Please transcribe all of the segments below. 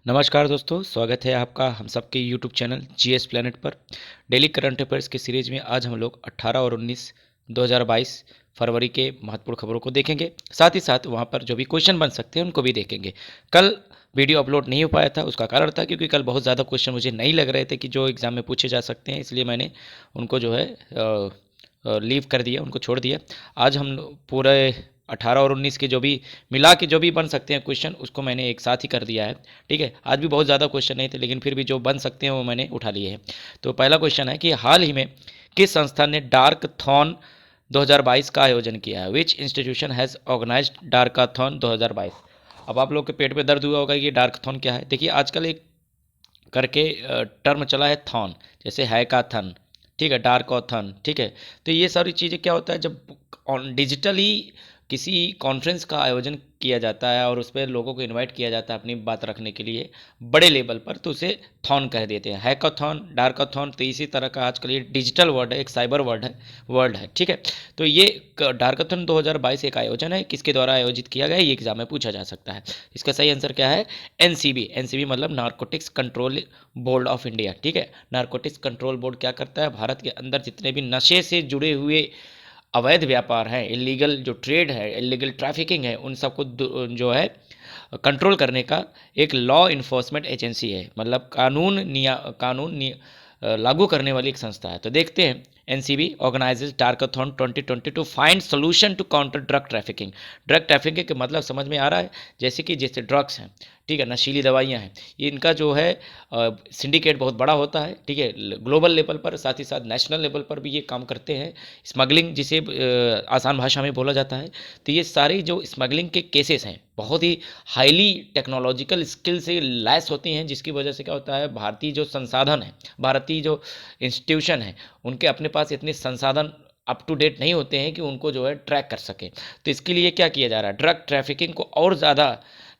नमस्कार दोस्तों, स्वागत है आपका हम सबके यूट्यूब चैनल जीएस प्लेनेट पर। डेली करंट अफेयर्स की सीरीज में आज हम लोग 18 और 19 2022 फरवरी के महत्वपूर्ण खबरों को देखेंगे। साथ ही साथ वहां पर जो भी क्वेश्चन बन सकते हैं उनको भी देखेंगे। कल वीडियो अपलोड नहीं हो पाया था, उसका कारण था क्योंकि कल बहुत ज़्यादा क्वेश्चन मुझे नहीं लग रहे थे कि जो एग्ज़ाम में पूछे जा सकते हैं, इसलिए मैंने उनको जो है लीव कर दिया, उनको छोड़ दिया। आज हम पूरे 18 और 19 के जो भी मिला के जो भी बन सकते हैं क्वेश्चन, उसको मैंने एक साथ ही कर दिया है। ठीक है, आज भी बहुत ज़्यादा क्वेश्चन नहीं थे, लेकिन फिर भी जो बन सकते हैं वो मैंने उठा लिए हैं। तो पहला क्वेश्चन है कि हाल ही में किस संस्था ने डार्क थॉन 2022 का आयोजन किया है? Which institution has organised Darkathon 2022? अब आप लोग के पेट में दर्द हुआ होगा कि ये डार्कथॉन क्या है। देखिए, आजकल एक करके टर्म चला है थॉन, जैसे हैकाथन, ठीक है, डार्कथन, ठीक है। तो ये सारी चीज़ें क्या होता है, जब डिजिटली किसी कॉन्फ्रेंस का आयोजन किया जाता है और उस पर लोगों को इनवाइट किया जाता है अपनी बात रखने के लिए बड़े लेवल पर, तो उसे थॉन कह देते हैं, हैकाथॉन, डार्काथॉन। तो इसी तरह का आजकल ये डिजिटल वर्ड है, एक साइबर वर्ड है, ठीक है। तो ये डार्काथॉन 2022 एक आयोजन है, किसके द्वारा आयोजित किया गया है, ये एग्जाम में पूछा जा सकता है। इसका सही आंसर क्या है? एनसीबी मतलब narcotics control board of India, ठीक है। नारकोटिक्स कंट्रोल बोर्ड क्या करता है? भारत के अंदर जितने भी नशे से जुड़े हुए अवैध व्यापार है, इलीगल जो ट्रेड है, इलीगल ट्रैफिकिंग है, उन सबको जो है कंट्रोल करने का एक लॉ इन्फोर्समेंट एजेंसी है, मतलब लागू करने वाली एक संस्था है। तो देखते हैं, NCB organises Darkathon 2020 to find solution to counter drug trafficking. Drug trafficking का मतलब समझ में आ रहा है, जैसे ड्रग्स हैं, ठीक है, नशीली दवाइयाँ हैं, इनका जो है सिंडिकेट बहुत बड़ा होता है, ठीक है, ग्लोबल लेवल पर, साथ ही साथ नेशनल लेवल पर भी ये काम करते हैं। स्मगलिंग जिसे आसान भाषा में बोला जाता है। तो ये सारे जो स्मगलिंग के केसेस हैं बहुत ही हाईली टेक्नोलॉजिकल स्किल से लैस होती हैं, जिसकी वजह से क्या होता है, भारतीय जो संसाधन है, भारतीय जो इंस्टीट्यूशन है, उनके अपने पास इतने संसाधन अप टू डेट नहीं होते हैं कि उनको जो है ट्रैक कर सके। तो इसके लिए क्या किया जा रहा है, ड्रग ट्रैफिकिंग को और ज़्यादा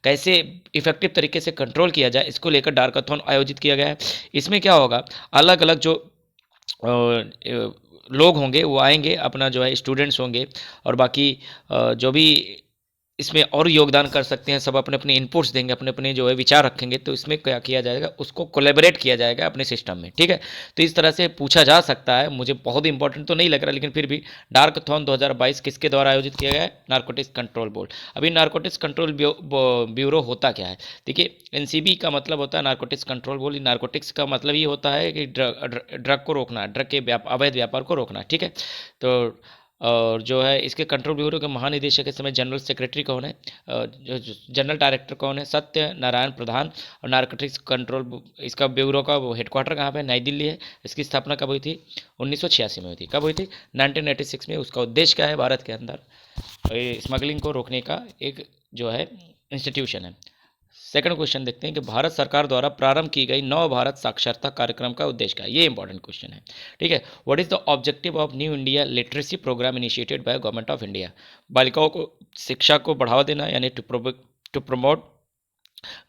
कैसे इफेक्टिव तरीके से कंट्रोल किया जाए, इसको लेकर डार्काथॉन आयोजित किया गया है। इसमें क्या होगा, अलग अलग जो लोग होंगे वो आएंगे, अपना जो है स्टूडेंट्स होंगे और बाकी जो भी इसमें और योगदान कर सकते हैं, सब अपने अपने इनपुट्स देंगे, अपने अपने जो है विचार रखेंगे। तो इसमें क्या किया जाएगा, उसको कोलेबरेट किया जाएगा अपने सिस्टम में, ठीक है। तो इस तरह से पूछा जा सकता है, मुझे बहुत इंपॉर्टेंट तो नहीं लग रहा, लेकिन फिर भी डार्कथॉन 2022 किसके द्वारा आयोजित किया गया है? Narcotics control board. अभी नारकोटिक्स कंट्रोल ब्यूरो होता क्या है? देखिए, एनसीबी का मतलब होता है नारकोटिक्स कंट्रोल बोर्ड। नारकोटिक्स का मतलब ये होता है कि ड्रग को रोकना, ड्रग के अवैध व्यापार को रोकना, ठीक है। तो और जो है इसके कंट्रोल ब्यूरो के महानिदेशक इस समय जनरल सेक्रेटरी कौन है, जो जनरल डायरेक्टर कौन है? सत्य नारायण प्रधान। और नारकोटिक्स कंट्रोल इसका ब्यूरो का वो हेडक्वार्टर कहाँ पे? नई दिल्ली है। इसकी स्थापना कब हुई थी? 1986 में हुई थी। कब हुई थी? 1986 में। उसका उद्देश्य क्या है? भारत के अंदर स्मगलिंग को रोकने का एक जो है इंस्टीट्यूशन है। सेकंड क्वेश्चन देखते हैं कि भारत सरकार द्वारा प्रारंभ की गई नव भारत साक्षरता कार्यक्रम का उद्देश्य क्या है? ये इंपॉर्टेंट क्वेश्चन है, ठीक है। What is the objective of New India literacy programme initiated by government of India? बालिकाओं को शिक्षा को बढ़ावा देना, यानी टू प्रमोट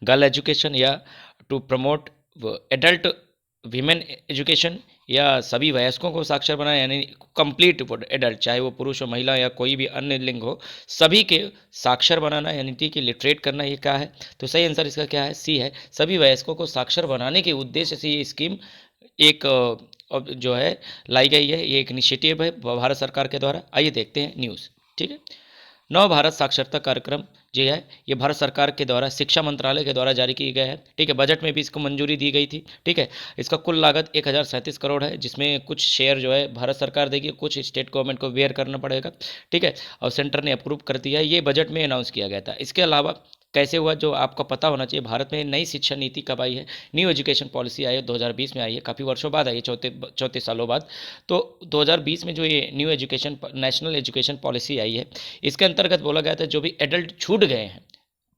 गर्ल एजुकेशन, या to promote adult women education, या सभी वयस्कों को साक्षर बनाना, यानी कंप्लीट एडल्ट, चाहे वो पुरुष हो, महिला या कोई भी अन्य लिंग हो, सभी के साक्षर बनाना, यानी कि लिटरेट करना। ये क्या है? तो सही आंसर इसका क्या है? सी है। सभी वयस्कों को साक्षर बनाने के उद्देश्य से ये स्कीम एक जो है लाई गई है। ये एक इनिशिएटिव है भारत सरकार के द्वारा। आइए देखते हैं न्यूज़, ठीक है। नव भारत साक्षरता कार्यक्रम जो है, ये भारत सरकार के द्वारा शिक्षा मंत्रालय के द्वारा जारी किया गया है, ठीक है। बजट में भी इसको मंजूरी दी गई थी, ठीक है। इसका कुल लागत 1037 करोड़ है, जिसमें कुछ शेयर जो है भारत सरकार देगी, कुछ स्टेट गवर्नमेंट को बेयर करना पड़ेगा, ठीक है। और सेंटर ने अप्रूव कर दिया है। ये बजट में अनाउंस किया गया था। इसके अलावा कैसे हुआ, जो आपको पता होना चाहिए, भारत में नई शिक्षा नीति कब आई है? न्यू एजुकेशन पॉलिसी आई है 2020 में आई है, काफ़ी वर्षों बाद आई है, 34 सालों बाद। तो 2020 में जो ये new education national education policy आई है, इसके अंतर्गत बोला गया था जो भी एडल्ट छूट गए हैं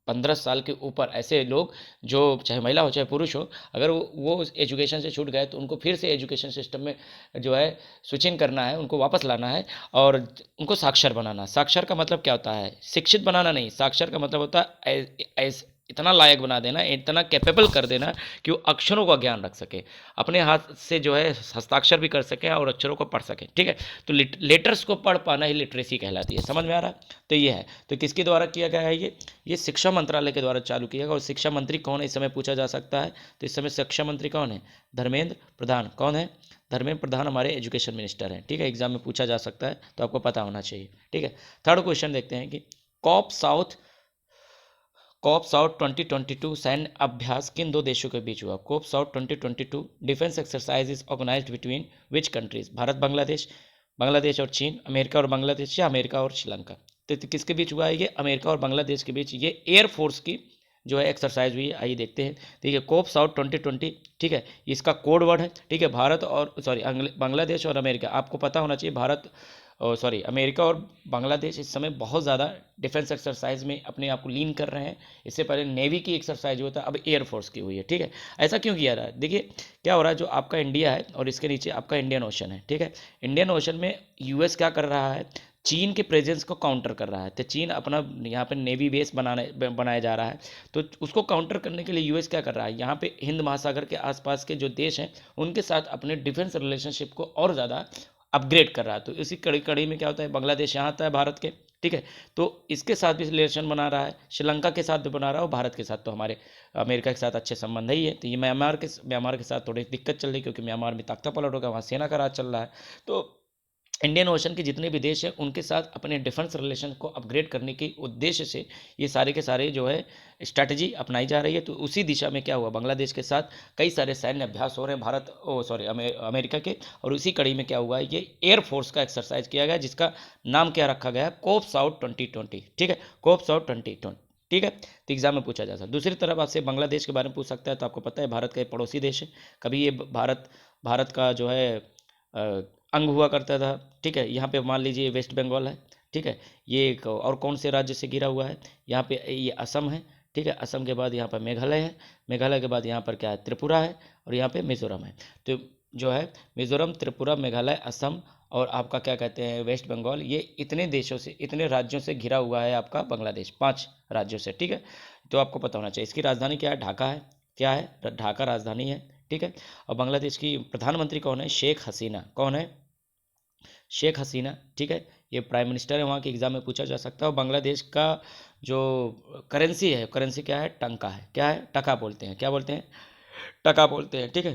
15 साल के ऊपर, ऐसे लोग जो चाहे महिला हो चाहे पुरुष हो, अगर वो एजुकेशन से छूट गए तो उनको फिर से एजुकेशन सिस्टम में जो है स्विचिंग करना है, उनको वापस लाना है और उनको साक्षर बनाना। साक्षर का मतलब क्या होता है? शिक्षित बनाना नहीं, साक्षर का मतलब होता है इतना लायक बना देना, इतना कैपेबल कर देना कि वो अक्षरों का ज्ञान रख सके, अपने हाथ से जो है हस्ताक्षर भी कर सके और अक्षरों को पढ़ सके। ठीक है, तो लेटर्स को पढ़ पाना ही लिटरेसी कहलाती है। समझ में आ रहा है? तो ये है, तो किसके द्वारा किया गया है ये शिक्षा मंत्रालय के द्वारा चालू किया गया। और शिक्षा मंत्री कौन है इस समय पूछा जा सकता है, तो इस समय शिक्षा मंत्री कौन है? धर्मेंद्र प्रधान। कौन है? धर्मेंद्र प्रधान हमारे एजुकेशन मिनिस्टर हैं। ठीक है, एग्जाम में पूछा जा सकता है, तो आपको पता होना चाहिए। ठीक है, थर्ड क्वेश्चन देखते हैं कि कॉप साउथ 2022 सैन्य अभ्यास किन दो देशों के बीच हुआ? Cope South 2022 defence exercise is organised between which countries? Bharat Bangladesh, Bangladesh और चीन, अमेरिका और बांग्लादेश, या अमेरिका और श्रीलंका? तो किसके बीच हुआ है ये? अमेरिका और बांग्लादेश के बीच ये एयरफोर्स की जो है एक्सरसाइज हुई है। आइए देखते हैं। ठीक है, कोप साउथ 2020, ठीक है, इसका कोड वर्ड है। ठीक है, भारत और बांग्लादेश और अमेरिका, आपको पता होना चाहिए भारत अमेरिका और बांग्लादेश इस समय बहुत ज़्यादा डिफेंस एक्सरसाइज में अपने आप को लीन कर रहे हैं। इससे पहले नेवी की एक्सरसाइज हुआ था, अब एयरफोर्स की हुई है। ठीक है, ऐसा क्यों किया रहा है? देखिए क्या हो रहा है, जो आपका इंडिया है और इसके नीचे आपका इंडियन ओशन है। ठीक है, इंडियन ओशन में यूएस क्या कर रहा है? चीन के प्रेजेंस को काउंटर कर रहा है। तो चीन अपना यहाँ पे नेवी बेस बनाया जा रहा है, तो उसको काउंटर करने के लिए यूएस क्या कर रहा है? यहाँ पे हिंद महासागर के आसपास के जो देश हैं उनके साथ अपने डिफेंस रिलेशनशिप को और ज़्यादा अपग्रेड कर रहा है। तो इसी कड़ी कड़ी में क्या होता है, बांग्लादेश यहाँ आता है भारत के। ठीक है, तो इसके साथ भी रिलेशन बना रहा है, श्रीलंका के साथ भी बना रहा है, और भारत के साथ तो हमारे अमेरिका के साथ अच्छे संबंध ही है। तो ये म्यांमार के साथ थोड़ी दिक्कत चल रही है, क्योंकि म्यांमार में ताकता पलट होगा, वहाँ सेना का राज चल रहा है। तो इंडियन ओशन के जितने भी देश हैं उनके साथ अपने डिफेंस रिलेशन को अपग्रेड करने के उद्देश्य से ये सारे के सारे जो है स्ट्रैटेजी अपनाई जा रही है। तो उसी दिशा में क्या हुआ, बांग्लादेश के साथ कई सारे सैन्य अभ्यास हो रहे हैं अमेरिका के। और उसी कड़ी में क्या हुआ है, ये एयरफोर्स का एक्सरसाइज किया गया, जिसका नाम क्या रखा गया है? कोप साउथ 2020। ठीक है, कोप साउथ 2020। ठीक है, तो एग्जाम में पूछा जा सकता है। दूसरी तरफ आपसे बांग्लादेश के बारे में पूछ सकता है, तो आपको पता है भारत का एक पड़ोसी देश है। कभी ये भारत का जो है अंग हुआ करता था। ठीक है, यहाँ पे मान लीजिए वेस्ट बंगाल है। ठीक है, ये एक और कौन से राज्य से घिरा हुआ है? यहाँ पे ये असम है। ठीक है, असम के बाद यहाँ पर मेघालय है, मेघालय के बाद यहाँ पर क्या है? त्रिपुरा है, और यहाँ पे मिजोरम है। तो जो है मिजोरम, त्रिपुरा, मेघालय, असम और आपका क्या कहते हैं वेस्ट बंगाल, ये इतने देशों से, इतने राज्यों से घिरा हुआ है आपका बांग्लादेश, 5 राज्यों से। ठीक है, तो आपको पता होना चाहिए। इसकी राजधानी क्या है? ढाका है। क्या है? ढाका राजधानी है। ठीक है, और बांग्लादेश की प्रधानमंत्री कौन है? शेख हसीना। कौन है? शेख हसीना। ठीक है, ये प्राइम मिनिस्टर है वहाँ के। एग्जाम में पूछा जा सकता है। और बांग्लादेश का जो करेंसी है, करेंसी क्या है? टंका है। क्या है? टका बोलते हैं। क्या बोलते हैं? टका बोलते हैं। ठीक है,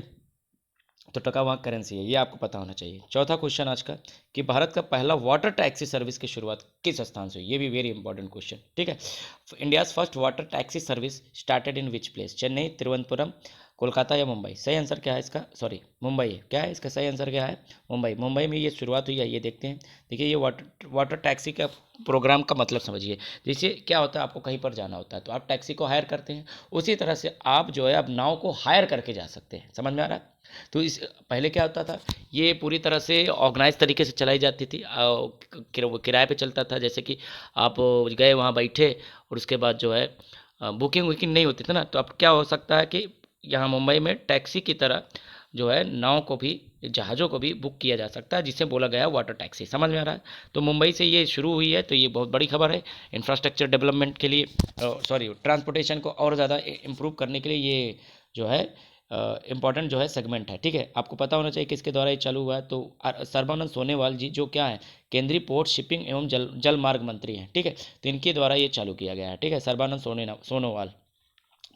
तो टका वहाँ करेंसी है, ये आपको पता होना चाहिए। चौथा क्वेश्चन आज का, कि भारत का पहला वाटर टैक्सी सर्विस की शुरुआत किस स्थान से हुई? ये भी वेरी इंपॉर्टेंट क्वेश्चन। ठीक है, India's first water taxi service started in which place? Chennai, Thiruvananthapuram, Kolkata या मुंबई? सही आंसर क्या है इसका? मुंबई है। क्या है इसका सही आंसर? क्या है? मुंबई। मुंबई में ये शुरुआत हुई है, ये देखते हैं। देखिए, ये वाटर टैक्सी का प्रोग्राम का मतलब समझिए। जैसे क्या होता है, आपको कहीं पर जाना होता है तो आप टैक्सी को हायर करते हैं, उसी तरह से आप जो है अब नाव को हायर करके जा सकते हैं। समझ में आ रहा है? तो इस पहले क्या होता था, ये पूरी तरह से ऑर्गेनाइज तरीके से चलाई जाती थी, किराए पे चलता था। जैसे कि आप गए वहाँ बैठे, और उसके बाद जो है बुकिंग वुकिंग नहीं होती थी ना। तो अब क्या हो सकता है कि यहाँ मुंबई में टैक्सी की तरह जो है नाव को भी, जहाज़ों को भी बुक किया जा सकता है, जिसे बोला गया है वाटर टैक्सी। समझ में आ रहा है? तो मुंबई से ये शुरू हुई है, तो ये बहुत बड़ी खबर है। इंफ्रास्ट्रक्चर डेवलपमेंट के लिए, ट्रांसपोर्टेशन को और ज़्यादा इम्प्रूव करने के लिए ये जो है इम्पॉर्टेंट जो है सेगमेंट है। ठीक है, आपको पता होना चाहिए किसके द्वारा ये चालू हुआ है। तो सर्बानंद सोनोवाल जी, जो क्या है, केंद्रीय पोर्ट, शिपिंग एवं जल मार्ग मंत्री हैं। ठीक है, तो इनके द्वारा ये चालू किया गया है। ठीक है, सर्बानंद सोनोवाल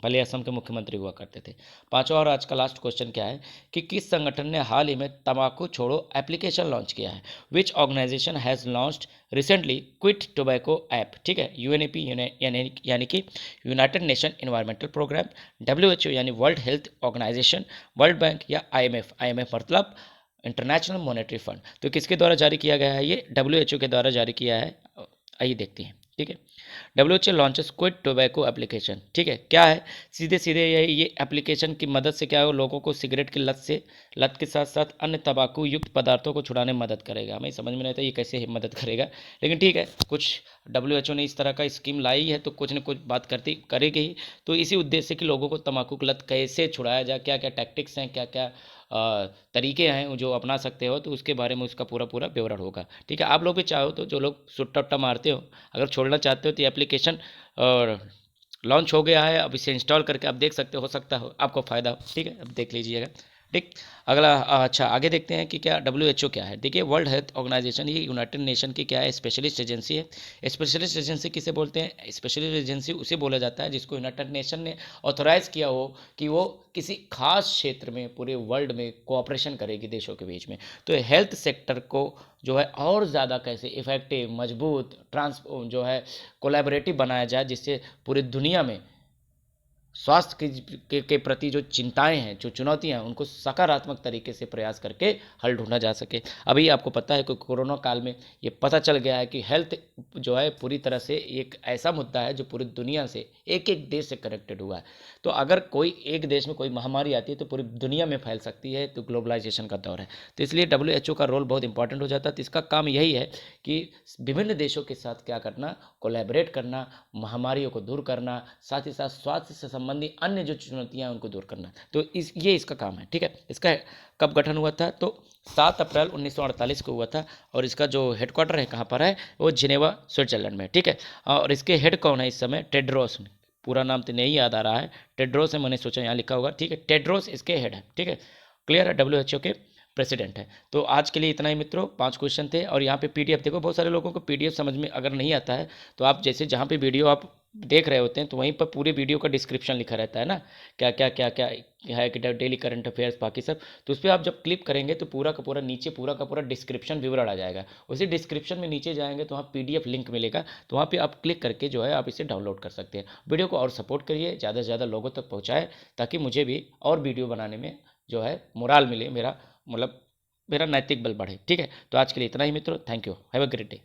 पहले असम के मुख्यमंत्री हुआ करते थे। पांचवा और आज का लास्ट क्वेश्चन क्या है, कि किस संगठन ने हाल ही में तंबाकू छोड़ो एप्लीकेशन लॉन्च किया है? Which organisation has launched recently quit tobacco app? ठीक है, यूएनईपी यानी कि United Nation Environmental programme, WHO यानी World Health Organisation, World Bank या आईएमएफ मतलब इंटरनेशनल मॉनेटरी फंड? तो किसके द्वारा जारी किया गया है? ये डब्ल्यूएचओ के द्वारा जारी किया है। आइए देखते हैं। ठीक है, WHO launches quit tobacco application. ठीक है, क्या है? सीधे सीधे ये एप्लीकेशन की मदद से क्या है, लोगों को सिगरेट की लत के साथ साथ अन्य तंबाकू युक्त पदार्थों को छुड़ाने में मदद करेगा। हमें समझ में नहीं आता ये कैसे मदद करेगा, लेकिन ठीक है, कुछ डब्ल्यूएचओ ने इस तरह का स्कीम लाई है, तो कुछ न कुछ बात करती करेगी ही। तो इसी उद्देश्य से कि लोगों को तंबाकू की लत कैसे छुड़ाया जाए, क्या क्या टैक्टिक्स हैं, क्या क्या तरीके हैं जो अपना सकते हो, तो उसके बारे में उसका पूरा पूरा विवरण होगा। ठीक है, आप लोग भी चाहो तो, जो लोग सुट्टा उट्टा मारते हो, अगर छोड़ना चाहते हो तो ये एप्लीकेशन और लॉन्च हो गया है, अब इसे इंस्टॉल करके आप देख सकते हो सकता हो आपको फ़ायदा हो। ठीक है, अब देख लीजिएगा। ठीक, अगला अच्छा आगे देखते हैं कि क्या WHO क्या है। देखिए, वर्ल्ड हेल्थ ऑर्गेनाइजेशन ये यूनाइटेड नेशन की क्या है, स्पेशलिस्ट एजेंसी है। स्पेशलिस्ट एजेंसी किसे बोलते हैं? स्पेशलिस्ट एजेंसी उसे बोला जाता है जिसको यूनाइटेड नेशन ने ऑथोराइज किया हो कि वो किसी खास क्षेत्र में पूरे वर्ल्ड में कोऑपरेशन करेगी देशों के बीच में। तो हेल्थ सेक्टर को जो है और ज़्यादा कैसे इफेक्टिव, मजबूत, जो है कोलैबोरेटिव बनाया जाए, जिससे पूरी दुनिया में स्वास्थ्य के प्रति जो चिंताएं हैं, जो चुनौतियां हैं, उनको सकारात्मक तरीके से प्रयास करके हल ढूंढा जा सके। अभी आपको पता है कि कोरोना काल में ये पता चल गया है कि हेल्थ जो है पूरी तरह से एक ऐसा मुद्दा है जो पूरी दुनिया से एक एक देश से कनेक्टेड हुआ है। तो अगर कोई एक देश में कोई महामारी आती है तो पूरी दुनिया में फैल सकती है, तो ग्लोबलाइजेशन का दौर है। तो इसलिए WHO का रोल बहुत इंपॉर्टेंट हो जाता है। तो इसका काम यही है कि विभिन्न देशों के साथ क्या करना, कोलैबोरेट करना, महामारियों को दूर करना, साथ ही साथ स्वास्थ्य से संबंधी अन्य जो चुनौतियां हैं उनको दूर करना। तो ये इसका काम है। ठीक है, इसका कब गठन हुआ था? तो 7 अप्रैल 1948 को हुआ था। और इसका जो हेडक्वार्टर है कहाँ पर है? वो जिनेवा स्विट्जरलैंड में। ठीक है, और इसके हेड कौन है इस समय? टेड्रोस। पूरा नाम तो नहीं याद आ रहा है, टेड्रोस है, मैंने सोचा यहाँ लिखा होगा। ठीक है, टेड्रोस इसके हेड है। ठीक है, क्लियर है, WHO के प्रेसिडेंट है। तो आज के लिए इतना ही मित्रों, 5 क्वेश्चन थे। और यहाँ पे PDF देखो, बहुत सारे लोगों को PDF समझ में अगर नहीं आता है तो आप जैसे जहाँ पे वीडियो आप देख रहे होते हैं तो वहीं पर पूरे वीडियो का डिस्क्रिप्शन लिखा रहता है ना, क्या क्या क्या क्या है कि डेली करंट अफेयर्स बाकी सब। तो उस पर आप जब क्लिक करेंगे तो पूरा का पूरा नीचे पूरा का पूरा डिस्क्रिप्शन विवरण आ जाएगा। उसी डिस्क्रिप्शन में नीचे जाएंगे तो वहाँ PDF लिंक मिलेगा, तो वहाँ पे आप क्लिक करके जो है आप इसे डाउनलोड कर सकते हैं। वीडियो को और सपोर्ट करिए, ज़्यादा से ज़्यादा लोगों तक पहुँचाएँ, ताकि मुझे भी और वीडियो बनाने में जो है मोराल मिले, मेरा मतलब मेरा नैतिक बल बढ़े। ठीक है, तो आज के लिए इतना ही मित्रों, thank you, have a great day.